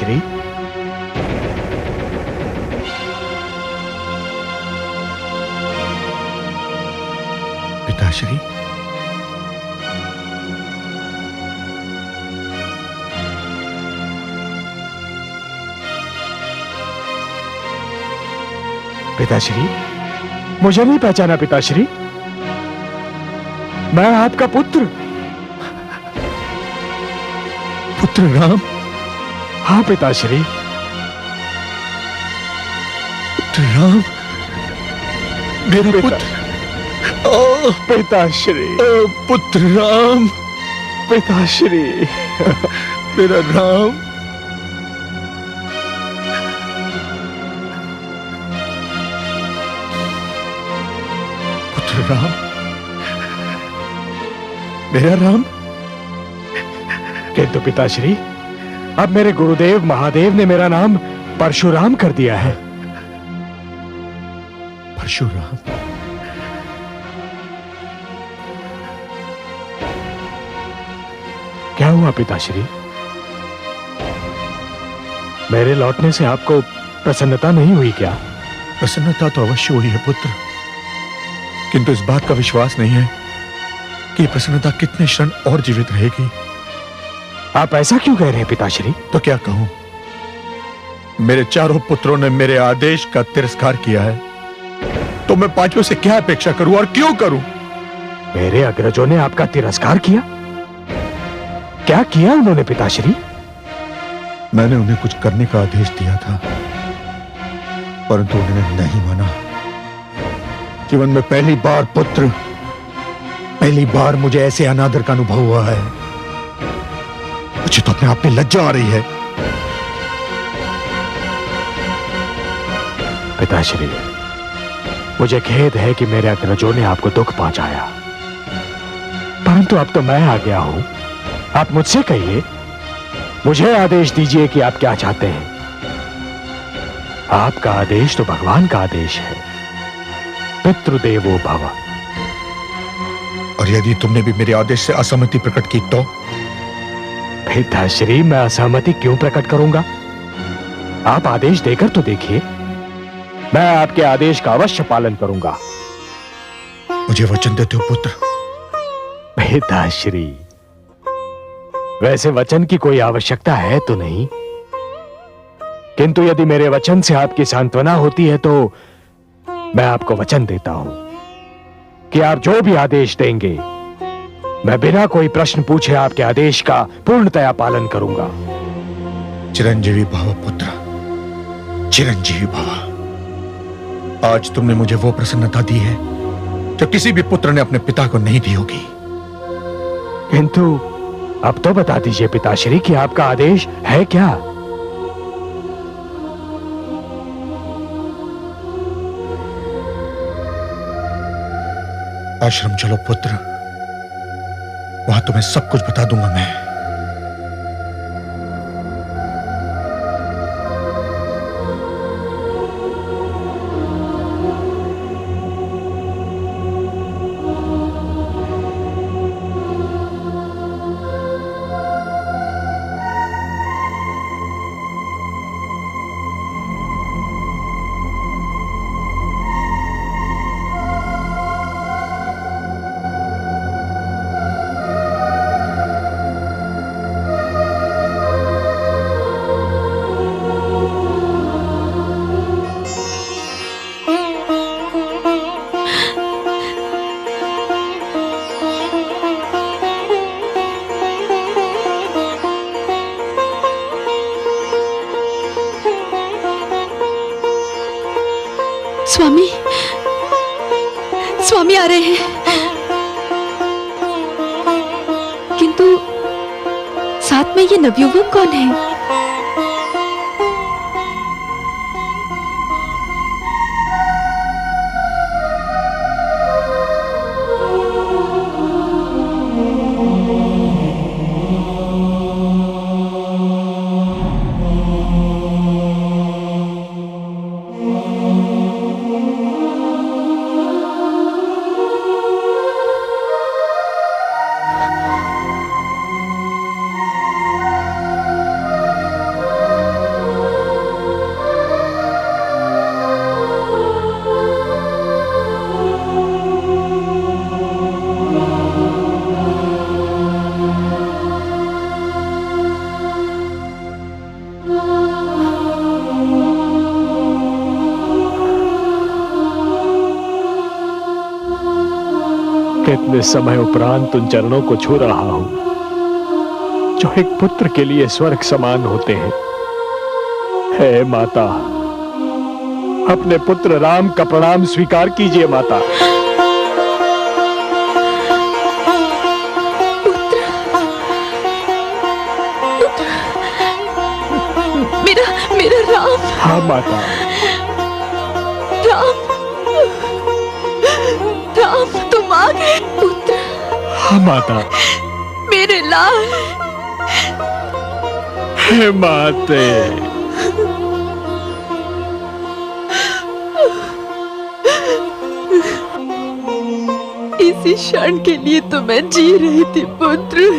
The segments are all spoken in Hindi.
पिताश्री। पिताश्री, पिताश्री, मुझे नहीं पहचाना पिताश्री? मैं आपका पुत्र। पुत्र राम? हाँ पिताश्री। पुत्र राम, मेरा पुत्र। ओ पिताश्री, पुत्र राम, पिताश्री, मेरा राम। पुत्र राम, मेरा राम। किंतु पिताश्री, अब मेरे गुरुदेव महादेव ने मेरा नाम परशुराम कर दिया है। परशुराम? क्या हुआ पिताश्री? मेरे लौटने से आपको प्रसन्नता नहीं हुई क्या? प्रसन्नता तो अवश्य हुई है पुत्र, किंतु इस बात का विश्वास नहीं है कि प्रसन्नता कितने क्षण और जीवित रहेगी। आप ऐसा क्यों कह रहे हैं पिताश्री? तो क्या कहूं, मेरे चारों पुत्रों ने मेरे आदेश का तिरस्कार किया है, तो मैं पांचों से क्या अपेक्षा करूं और क्यों करूं? मेरे अग्रजों ने आपका तिरस्कार किया? क्या किया उन्होंने पिताश्री? मैंने उन्हें कुछ करने का आदेश दिया था, परंतु उन्होंने नहीं माना। जीवन में पहली बार पुत्र, पहली बार मुझे ऐसे अनादर का अनुभव हुआ है। मुझे तो अपने आप में लज्जा आ रही है। पिताश्री, मुझे खेद है कि मेरे अग्रजों ने आपको दुख पहुंचाया, परंतु अब तो मैं आ गया हूं। आप मुझसे कहिए, मुझे आदेश दीजिए कि आप क्या चाहते हैं। आपका आदेश तो भगवान का आदेश है, पितृदेवो भव। और यदि तुमने भी मेरे आदेश से असहमति प्रकट की तो? पिताश्री, मैं असहमति क्यों प्रकट करूंगा? आप आदेश देकर तो देखिए, मैं आपके आदेश का अवश्य पालन करूंगा। मुझे वचन देते हो पुत्र? पिताश्री, वैसे वचन की कोई आवश्यकता है तो नहीं, किंतु यदि मेरे वचन से आपकी सांत्वना होती है तो मैं आपको वचन देता हूं कि आप जो भी आदेश देंगे, मैं बिना कोई प्रश्न पूछे आपके आदेश का पूर्णतया पालन करूंगा। चिरंजीवी भव पुत्र, चिरंजीवी भव। आज तुमने मुझे वो प्रसन्नता दी है जो किसी भी पुत्र ने अपने पिता को नहीं दी होगी। किंतु अब तो बता दीजिए पिताश्री कि आपका आदेश है क्या? आश्रम चलो पुत्र, वहां तुम्हें सब कुछ बता दूंगा मैं। स्वामी, स्वामी आ रहे हैं, किंतु साथ में ये नवयुवक कौन है? इतने समय उपरांत उन चरणों को छू रहा हूं जो एक पुत्र के लिए स्वर्ग समान होते हैं। हे माता, अपने पुत्र राम का प्रणाम स्वीकार कीजिए माता। मेरा राम। हाँ माता। राम, राम तुम आ गए पुत्र। हाँ माता। मेरे लाल। हे माते। इसी क्षण के लिए तो मैं जी रही थी पुत्र।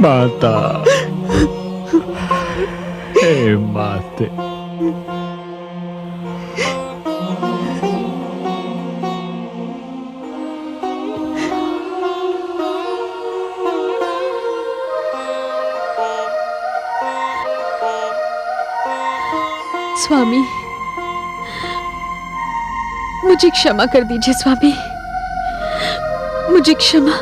माता। हे माते। स्वामी, मुझे क्षमा कर दीजिए स्वामी, मुझे क्षमा।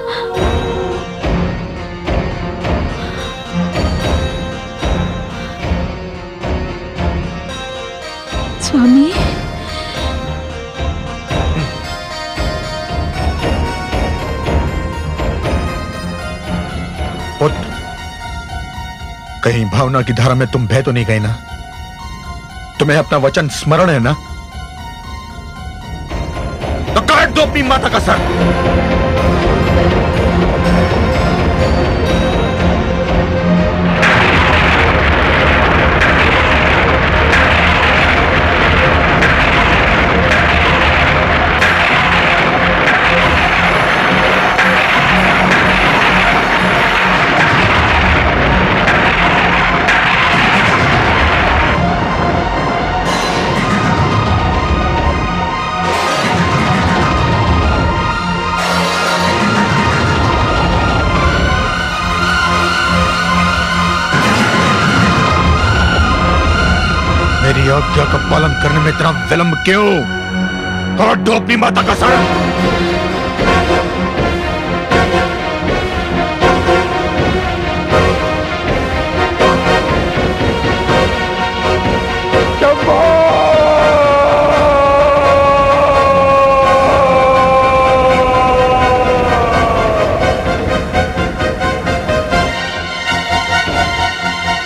स्वामी, पुत्र, कहीं भावना की धारा में तुम बह तो नहीं गए ना? तुम्हें अपना वचन स्मरण है ना? तो काट दो अपनी माता का सर। मेरी आज्ञा का पालन करने में इतना विलंब क्यों? काट दो अपनी माता का सर।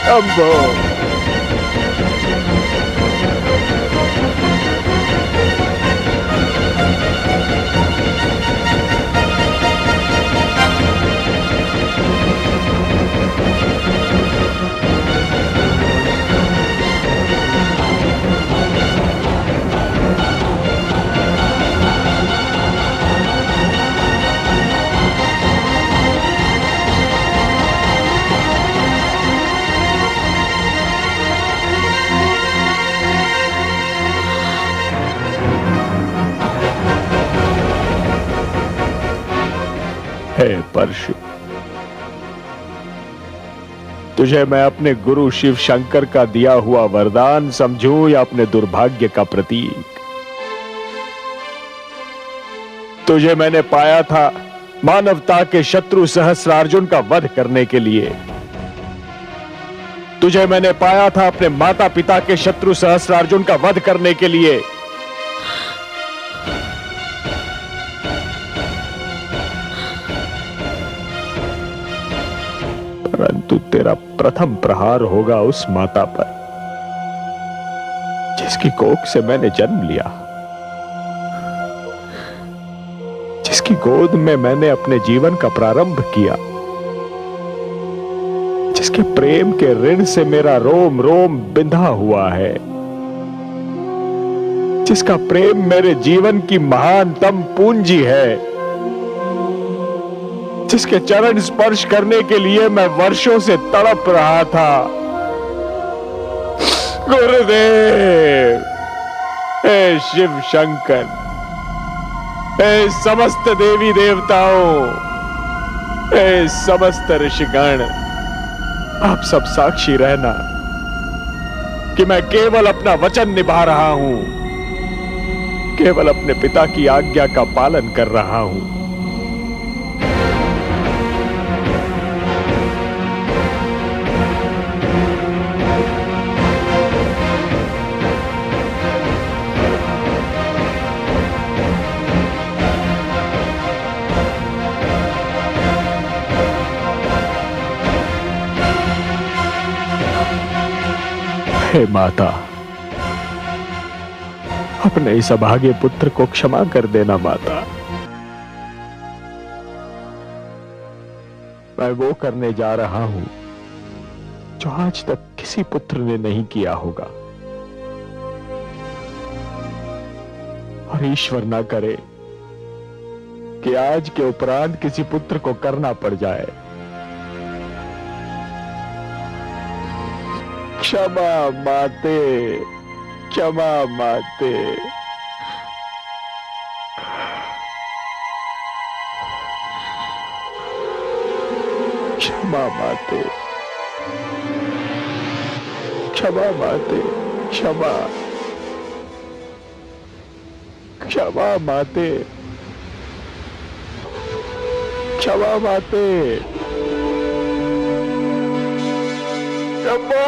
शंभो। हे परशु, तुझे मैं अपने गुरु शिव शंकर का दिया हुआ वरदान समझूं या अपने दुर्भाग्य का प्रतीक? तुझे मैंने पाया था मानवता के शत्रु सहस्रार्जुन का वध करने के लिए। तुझे मैंने पाया था अपने माता पिता के शत्रु सहस्रार्जुन का वध करने के लिए। परंतु तेरा प्रथम प्रहार होगा उस माता पर जिसकी कोख से मैंने जन्म लिया, जिसकी गोद में मैंने अपने जीवन का प्रारंभ किया, जिसके प्रेम के ऋण से मेरा रोम रोम बिंधा हुआ है, जिसका प्रेम मेरे जीवन की महानतम पूंजी है, जिसके चरण स्पर्श करने के लिए मैं वर्षों से तड़प रहा था। गुरुदेव, हे शिव शंकर, हे समस्त देवी देवताओं, हे समस्त ऋषिगण, आप सब साक्षी रहना कि मैं केवल अपना वचन निभा रहा हूं, केवल अपने पिता की आज्ञा का पालन कर रहा हूं। हे माता, अपने इस अभागे पुत्र को क्षमा कर देना माता। मैं वो करने जा रहा हूं जो आज तक किसी पुत्र ने नहीं किया होगा, और ईश्वर ना करे कि आज के उपरांत किसी पुत्र को करना पड़ जाए। क्षमा माते, क्षमा माते। क्षमा माते, क्षमा माते, क्षमा, क्षमा माते, क्षमा माते, क्षमा।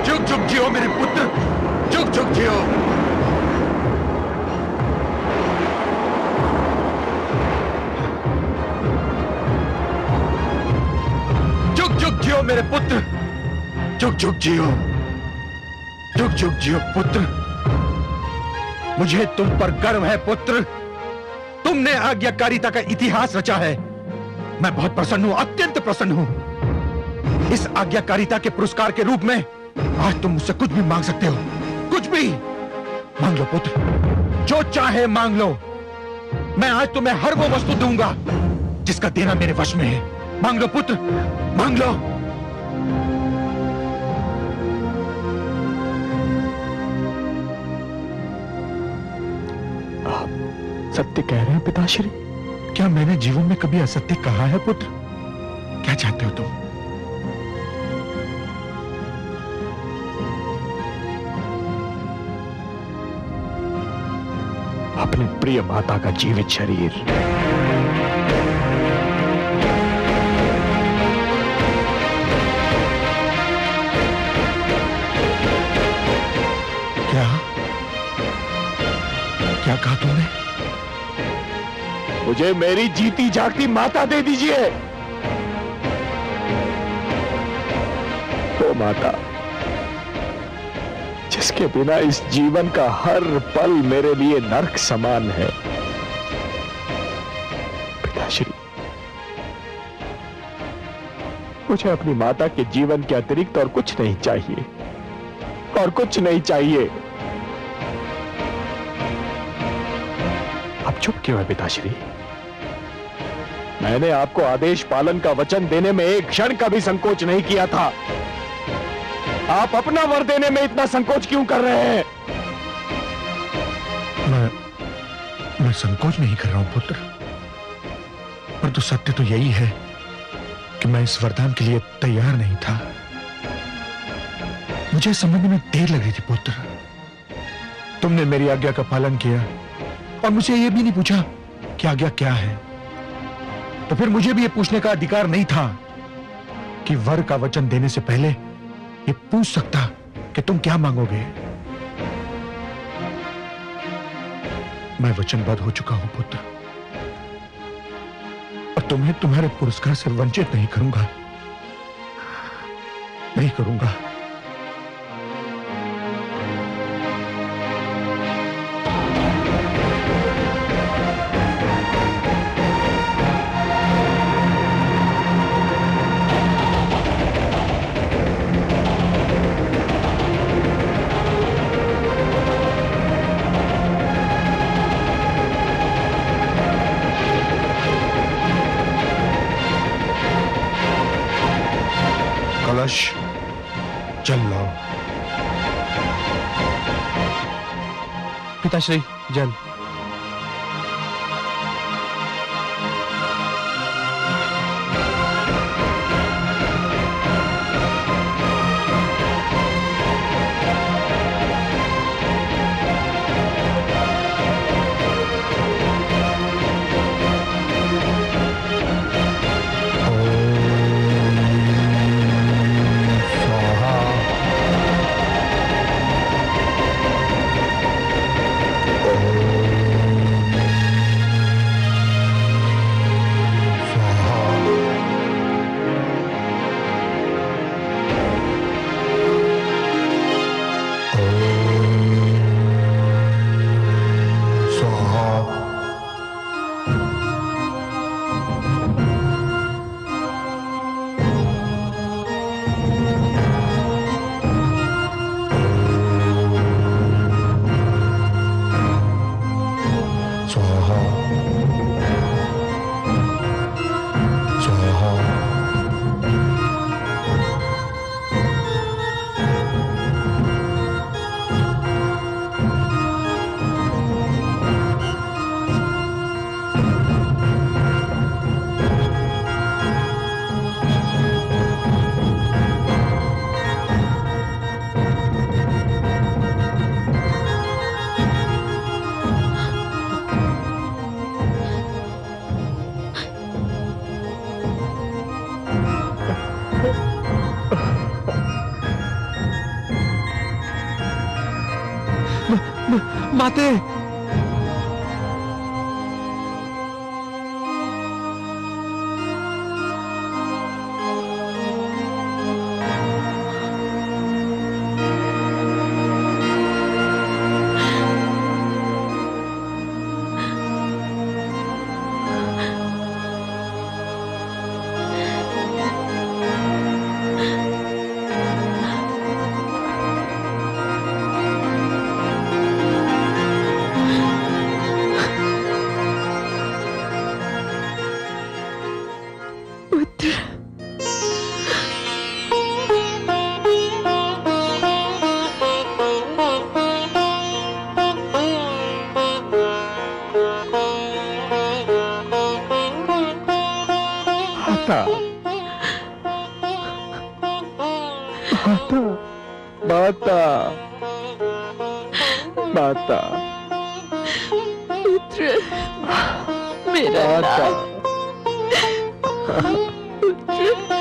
जुग जुग जियो मेरे पुत्र, जुग जुग जियो। जुग जुग जियो मेरे पुत्र, जुग जुग जियो, जुग जुग जियो पुत्र। मुझे तुम पर गर्व है पुत्र, तुमने आज्ञाकारिता का इतिहास रचा है। मैं बहुत प्रसन्न हूं, अत्यंत प्रसन्न हूं। इस आज्ञाकारिता के पुरस्कार के रूप में आज तुम मुझसे कुछ भी मांग सकते हो, कुछ भी मांग लो पुत्र, जो चाहे मांग लो। मैं आज तुम्हें हर वो वस्तु दूंगा जिसका देना मेरे वश में है। मांग लो पुत्र, मांग लो। आप सत्य कह रहे हैं पिताश्री? क्या मैंने जीवन में कभी असत्य कहा है पुत्र? क्या चाहते हो तुम? अपने प्रिय माता का जीवित शरीर। क्या क्या कहा तुमने? मुझे मेरी जीती जागती माता दे दीजिए। वो माता जिसके बिना इस जीवन का हर पल मेरे लिए नर्क समान है। पिताश्री, मुझे अपनी माता के जीवन के अतिरिक्त और कुछ नहीं चाहिए, और कुछ नहीं चाहिए। अब चुप क्यों है पिताश्री? मैंने आपको आदेश पालन का वचन देने में एक क्षण का भी संकोच नहीं किया था। आप अपना वर देने में इतना संकोच क्यों कर रहे हैं? मैं संकोच नहीं कर रहा हूं पुत्र, पर तो सत्य तो यही है कि मैं इस वरदान के लिए तैयार नहीं था। मुझे समझने में देर लग रही थी पुत्र। तुमने मेरी आज्ञा का पालन किया और मुझे यह भी नहीं पूछा कि आज्ञा क्या है। तो फिर मुझे भी यह पूछने का अधिकार नहीं था कि वर का वचन देने से पहले ये पूछ सकता कि तुम क्या मांगोगे। मैं वचनबद्ध हो चुका हूं पुत्र, और तुम्हें तुम्हारे पुरस्कार से वंचित नहीं करूंगा, नहीं करूंगा। कलश चल लाओ। पिताश्री जल। माते। पुत्र, माता, माता, माता, पुत्र, मेरा माता, लाल पुत्र।